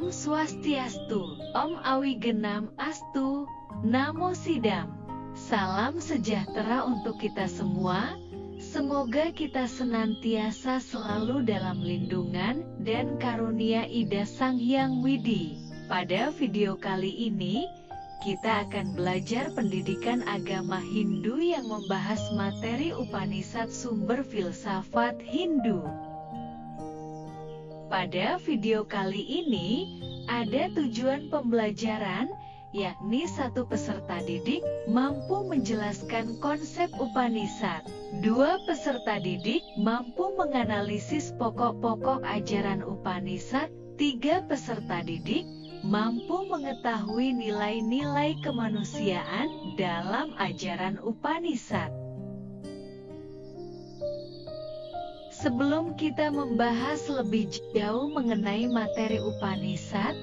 Om Swastiastu, Om Awigenam Astu, Namo Sidam. Salam sejahtera untuk kita semua. Semoga kita senantiasa selalu dalam lindungan dan karunia Ida Sang Hyang Widi. Pada video kali ini, kita akan belajar pendidikan agama Hindu yang membahas materi Upanishad sumber filsafat Hindu. Pada video kali ini, ada tujuan pembelajaran, yakni satu peserta didik mampu menjelaskan konsep Upanishad. 2 peserta didik mampu menganalisis pokok-pokok ajaran Upanishad. 3 peserta didik mampu mengetahui nilai-nilai kemanusiaan dalam ajaran Upanishad. Sebelum kita membahas lebih jauh mengenai materi Upanishad,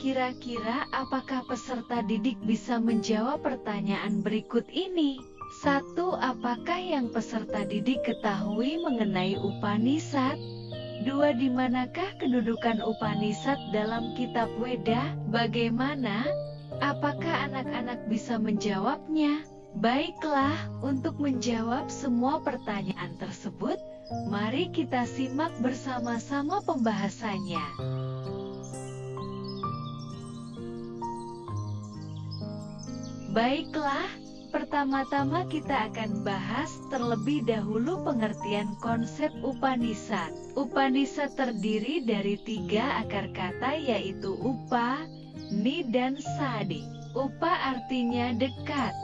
kira-kira apakah peserta didik bisa menjawab pertanyaan berikut ini? 1. Apakah yang peserta didik ketahui mengenai Upanishad? 2. Di manakah kedudukan Upanishad dalam kitab Weda? Bagaimana? Apakah anak-anak bisa menjawabnya? Baiklah, untuk menjawab semua pertanyaan tersebut, mari kita simak bersama-sama pembahasannya. Baiklah, pertama-tama kita akan bahas terlebih dahulu pengertian konsep Upanishad. Upanishad terdiri dari 3 akar kata, yaitu Upa, Ni, dan Sadi. Upa artinya dekat,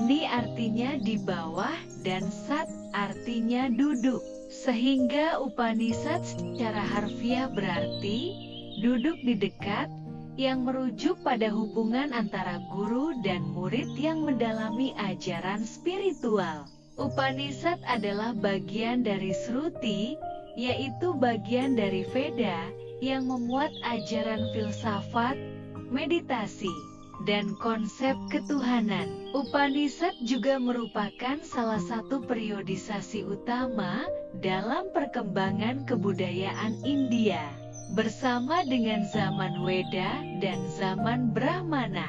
Ni artinya di bawah, dan Sat artinya duduk. Sehingga Upanishad secara harfiah berarti duduk di dekat, yang merujuk pada hubungan antara guru dan murid yang mendalami ajaran spiritual. Upanishad adalah bagian dari Sruti, yaitu bagian dari Veda yang memuat ajaran filsafat, meditasi, dan konsep ketuhanan. Upanishad juga merupakan salah satu periodisasi utama dalam perkembangan kebudayaan India, bersama dengan zaman Weda dan zaman Brahmana.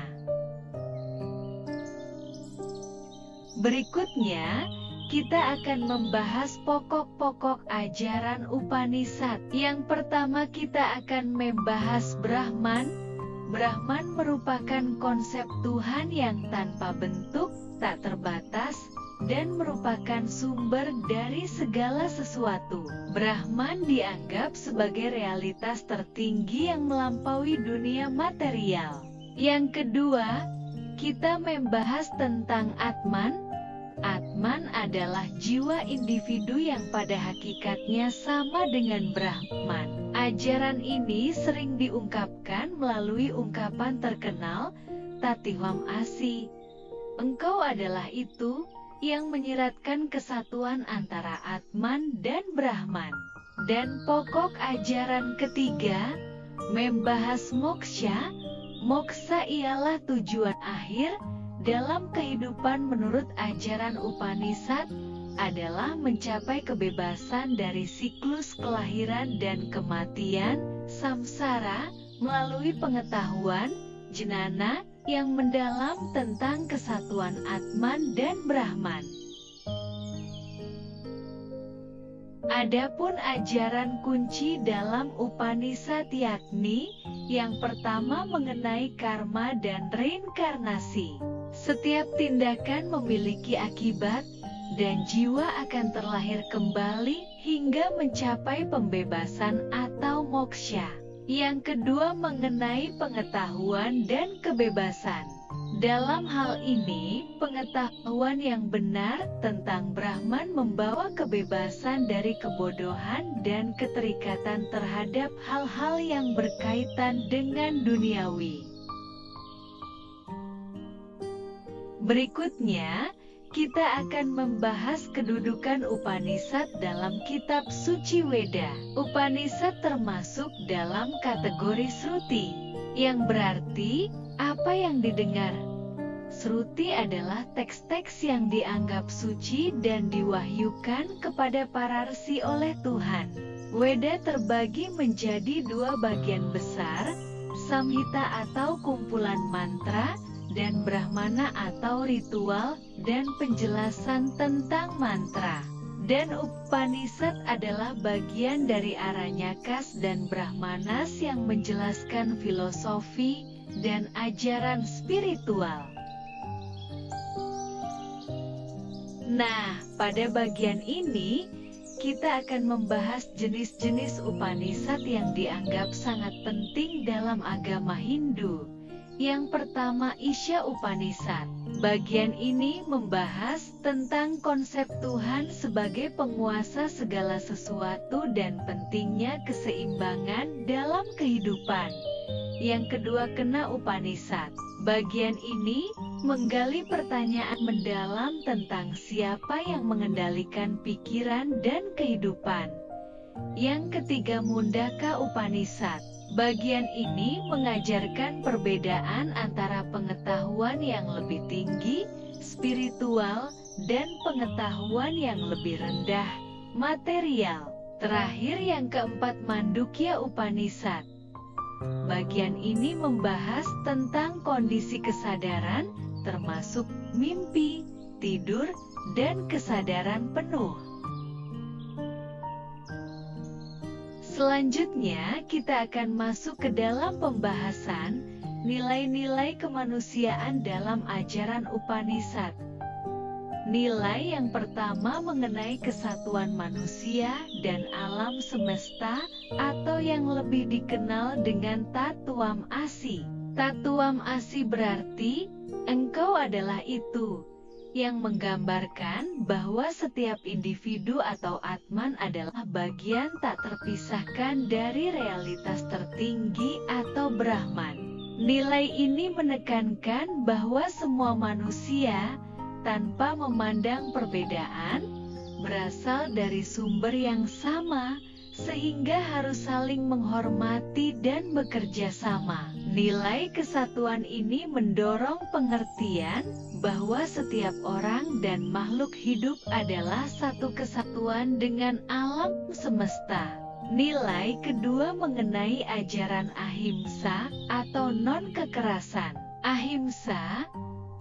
Berikutnya, kita akan membahas pokok-pokok ajaran Upanishad. Yang pertama kita akan membahas Brahman. Brahman merupakan konsep Tuhan yang tanpa bentuk, tak terbatas, dan merupakan sumber dari segala sesuatu. Brahman dianggap sebagai realitas tertinggi yang melampaui dunia material. Yang kedua, kita membahas tentang Atman. Atman adalah jiwa individu yang pada hakikatnya sama dengan Brahman. Ajaran ini sering diungkapkan melalui ungkapan terkenal, Tatihwam Asi. Engkau adalah itu, yang menyiratkan kesatuan antara Atman dan Brahman. Dan pokok ajaran ketiga, membahas moksha. Moksha ialah tujuan akhir dalam kehidupan menurut ajaran Upanishad, adalah mencapai kebebasan dari siklus kelahiran dan kematian, samsara, melalui pengetahuan, jnana, yang mendalam tentang kesatuan Atman dan Brahman. Adapun ajaran kunci dalam Upanishad yakni, yang pertama mengenai karma dan reinkarnasi. Setiap tindakan memiliki akibat, dan jiwa akan terlahir kembali hingga mencapai pembebasan atau moksha. Yang kedua mengenai pengetahuan dan kebebasan. Dalam hal ini, pengetahuan yang benar tentang Brahman membawa kebebasan dari kebodohan dan keterikatan terhadap hal-hal yang berkaitan dengan duniawi. Berikutnya, kita akan membahas kedudukan Upanishad dalam kitab suci Weda. Upanishad termasuk dalam kategori Sruti, yang berarti apa yang didengar. Sruti adalah teks-teks yang dianggap suci dan diwahyukan kepada para rsi oleh Tuhan. Weda terbagi menjadi 2 bagian besar, Samhita atau kumpulan mantra, dan Brahmana atau ritual dan penjelasan tentang mantra. Dan Upanishad adalah bagian dari Aranyakas dan Brahmanas yang menjelaskan filosofi dan ajaran spiritual. Nah, pada bagian ini, kita akan membahas jenis-jenis Upanishad yang dianggap sangat penting dalam agama Hindu. Yang pertama, Isha Upanishad. Bagian ini membahas tentang konsep Tuhan sebagai penguasa segala sesuatu dan pentingnya keseimbangan dalam kehidupan. Yang kedua, Kena Upanishad. Bagian ini menggali pertanyaan mendalam tentang siapa yang mengendalikan pikiran dan kehidupan. Yang ketiga, Mundaka Upanishad. Bagian ini mengajarkan perbedaan antara pengetahuan yang lebih tinggi, spiritual, dan pengetahuan yang lebih rendah, material. Terakhir, yang keempat, Mandukya Upanishad. Bagian ini membahas tentang kondisi kesadaran, termasuk mimpi, tidur, dan kesadaran penuh. Selanjutnya, kita akan masuk ke dalam pembahasan nilai-nilai kemanusiaan dalam ajaran Upanishad. Nilai yang pertama mengenai kesatuan manusia dan alam semesta, atau yang lebih dikenal dengan Tattwam Asi. Tattwam Asi berarti, engkau adalah itu, yang menggambarkan bahwa setiap individu atau Atman adalah bagian tak terpisahkan dari realitas tertinggi atau Brahman. Nilai ini menekankan bahwa semua manusia, tanpa memandang perbedaan, berasal dari sumber yang sama, sehingga harus saling menghormati dan bekerja sama. Nilai kesatuan ini mendorong pengertian bahwa setiap orang dan makhluk hidup adalah satu kesatuan dengan alam semesta. Nilai kedua mengenai ajaran ahimsa atau non-kekerasan. Ahimsa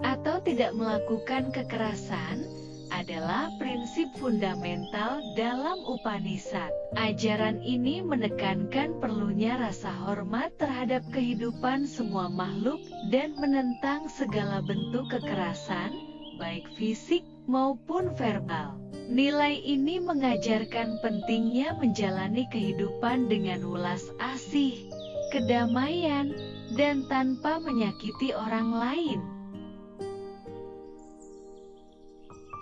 atau tidak melakukan kekerasan adalah prinsip fundamental dalam Upanishad. Ajaran ini menekankan perlunya rasa hormat terhadap kehidupan semua makhluk dan menentang segala bentuk kekerasan, baik fisik maupun verbal. Nilai ini mengajarkan pentingnya menjalani kehidupan dengan welas asih, kedamaian, dan tanpa menyakiti orang lain.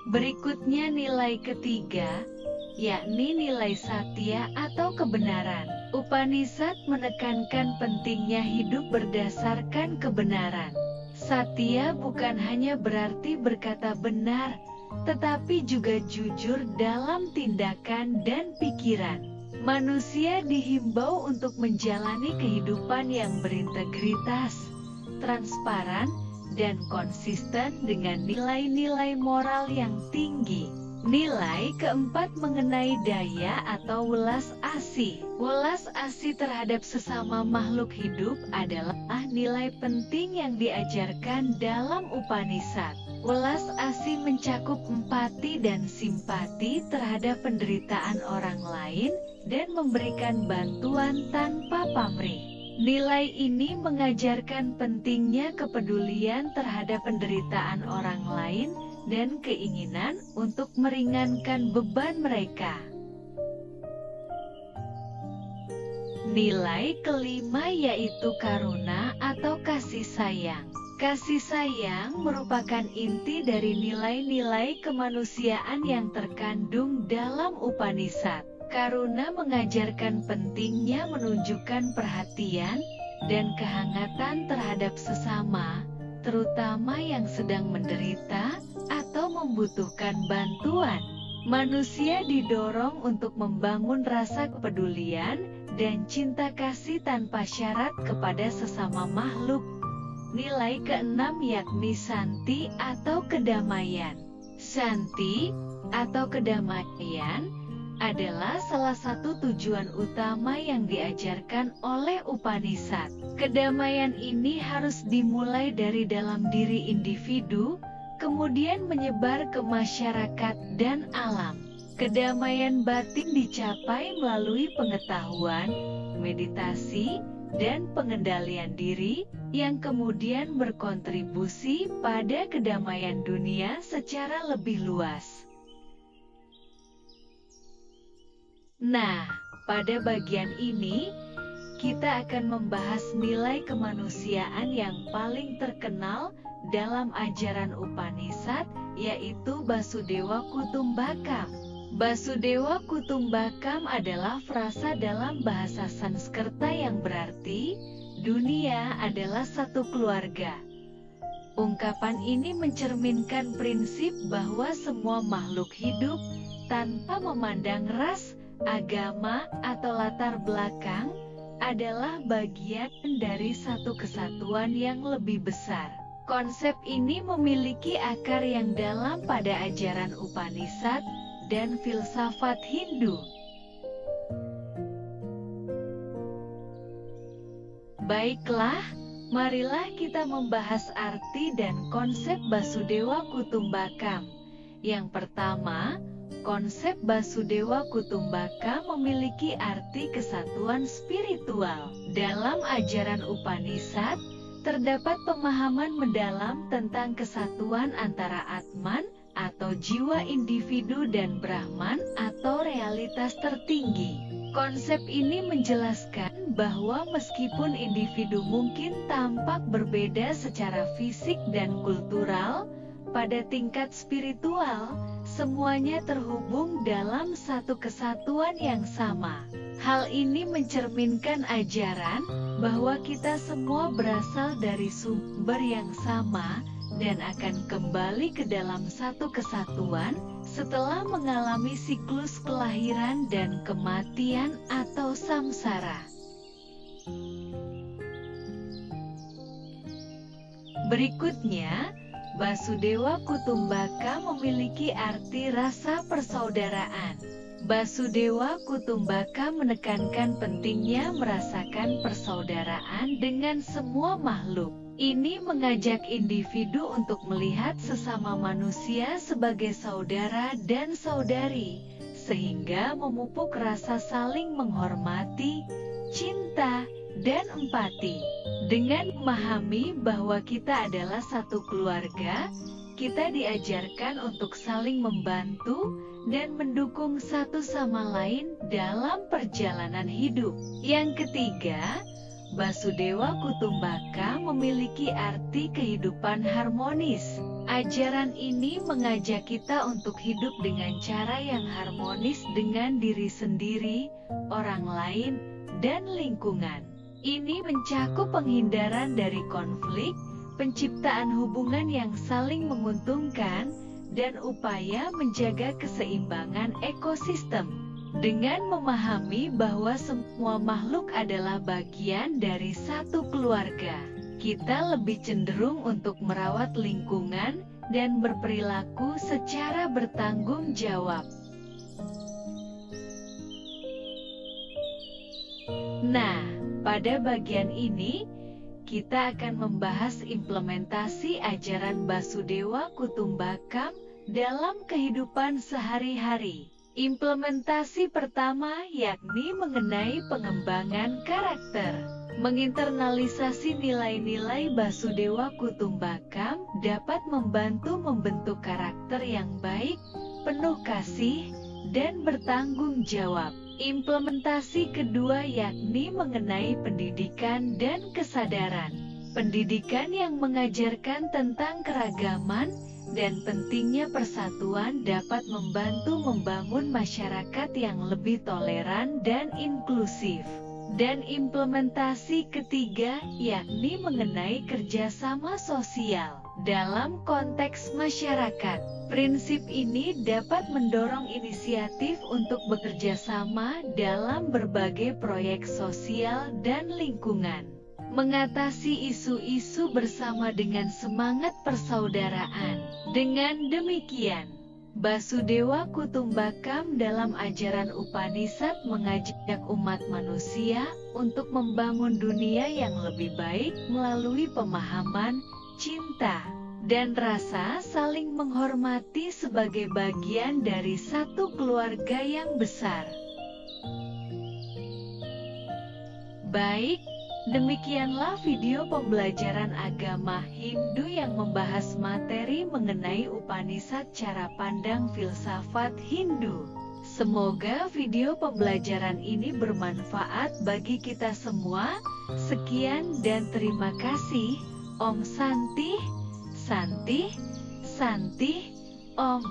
Berikutnya nilai ketiga, yakni nilai satya atau kebenaran. Upanishad menekankan pentingnya hidup berdasarkan kebenaran. Satya bukan hanya berarti berkata benar, tetapi juga jujur dalam tindakan dan pikiran. Manusia dihimbau untuk menjalani kehidupan yang berintegritas, transparan, dan konsisten dengan nilai-nilai moral yang tinggi. Nilai keempat mengenai daya atau welas asih. Welas asih terhadap sesama makhluk hidup adalah nilai penting yang diajarkan dalam Upanishad. Welas asih mencakup empati dan simpati terhadap penderitaan orang lain dan memberikan bantuan tanpa pamrih. Nilai ini mengajarkan pentingnya kepedulian terhadap penderitaan orang lain dan keinginan untuk meringankan beban mereka. Nilai kelima yaitu karuna atau kasih sayang. Kasih sayang merupakan inti dari nilai-nilai kemanusiaan yang terkandung dalam Upanishad. Karuna mengajarkan pentingnya menunjukkan perhatian dan kehangatan terhadap sesama, terutama yang sedang menderita atau membutuhkan bantuan. Manusia didorong untuk membangun rasa kepedulian dan cinta kasih tanpa syarat kepada sesama makhluk. Nilai keenam yakni Santi atau kedamaian. Santi atau kedamaian adalah salah satu tujuan utama yang diajarkan oleh Upanishad. Kedamaian ini harus dimulai dari dalam diri individu, kemudian menyebar ke masyarakat dan alam. Kedamaian batin dicapai melalui pengetahuan, meditasi, dan pengendalian diri, yang kemudian berkontribusi pada kedamaian dunia secara lebih luas. Nah, pada bagian ini, kita akan membahas nilai kemanusiaan yang paling terkenal dalam ajaran Upanishad, yaitu Basudeva Kutumbakam. Basudeva Kutumbakam adalah frasa dalam bahasa Sanskerta yang berarti, dunia adalah satu keluarga. Ungkapan ini mencerminkan prinsip bahwa semua makhluk hidup, tanpa memandang ras, agama, atau latar belakang, adalah bagian dari satu kesatuan yang lebih besar. Konsep ini memiliki akar yang dalam pada ajaran Upanishad dan filsafat Hindu. Baiklah, marilah kita membahas arti dan konsep Basudeva Kutumbakam. Yang pertama, konsep Basudeva Kutumbakam memiliki arti kesatuan spiritual. Dalam ajaran Upanishad, terdapat pemahaman mendalam tentang kesatuan antara Atman atau jiwa individu dan Brahman atau realitas tertinggi. Konsep ini menjelaskan bahwa meskipun individu mungkin tampak berbeda secara fisik dan kultural, pada tingkat spiritual, semuanya terhubung dalam satu kesatuan yang sama. Hal ini mencerminkan ajaran bahwa kita semua berasal dari sumber yang sama dan akan kembali ke dalam satu kesatuan setelah mengalami siklus kelahiran dan kematian atau samsara. Berikutnya, Basudeva Kutumbakam memiliki arti rasa persaudaraan. Basudeva Kutumbakam menekankan pentingnya merasakan persaudaraan dengan semua makhluk. Ini mengajak individu untuk melihat sesama manusia sebagai saudara dan saudari, sehingga memupuk rasa saling menghormati, cinta, dan empati. Dengan memahami bahwa kita adalah satu keluarga, kita diajarkan untuk saling membantu dan mendukung satu sama lain dalam perjalanan hidup. Yang ketiga, Basudeva Kutumbakam memiliki arti kehidupan harmonis. Ajaran ini mengajak kita untuk hidup dengan cara yang harmonis dengan diri sendiri, orang lain, dan lingkungan. Ini mencakup penghindaran dari konflik, penciptaan hubungan yang saling menguntungkan, dan upaya menjaga keseimbangan ekosistem. Dengan memahami bahwa semua makhluk adalah bagian dari satu keluarga, kita lebih cenderung untuk merawat lingkungan dan berperilaku secara bertanggung jawab. Nah, pada bagian ini, kita akan membahas implementasi ajaran Basudeva Kutumbakam dalam kehidupan sehari-hari. Implementasi pertama yakni mengenai pengembangan karakter. Menginternalisasi nilai-nilai Basudeva Kutumbakam dapat membantu membentuk karakter yang baik, penuh kasih, dan bertanggung jawab. Implementasi kedua yakni mengenai pendidikan dan kesadaran. Pendidikan yang mengajarkan tentang keragaman dan pentingnya persatuan dapat membantu membangun masyarakat yang lebih toleran dan inklusif. Dan implementasi ketiga yakni mengenai kerjasama sosial dalam konteks masyarakat. Prinsip ini dapat mendorong inisiatif untuk bekerja sama dalam berbagai proyek sosial dan lingkungan. Mengatasi isu-isu bersama dengan semangat persaudaraan. Dengan demikian, Basudewa Kutumbakam dalam ajaran Upanishad mengajak umat manusia untuk membangun dunia yang lebih baik melalui pemahaman, cinta, dan rasa saling menghormati sebagai bagian dari satu keluarga yang besar. Baik, demikianlah video pembelajaran agama Hindu yang membahas materi mengenai Upanishad, cara pandang filsafat Hindu. Semoga video pembelajaran ini bermanfaat bagi kita semua. Sekian dan terima kasih. Om Santi, Santi, Santi, Om.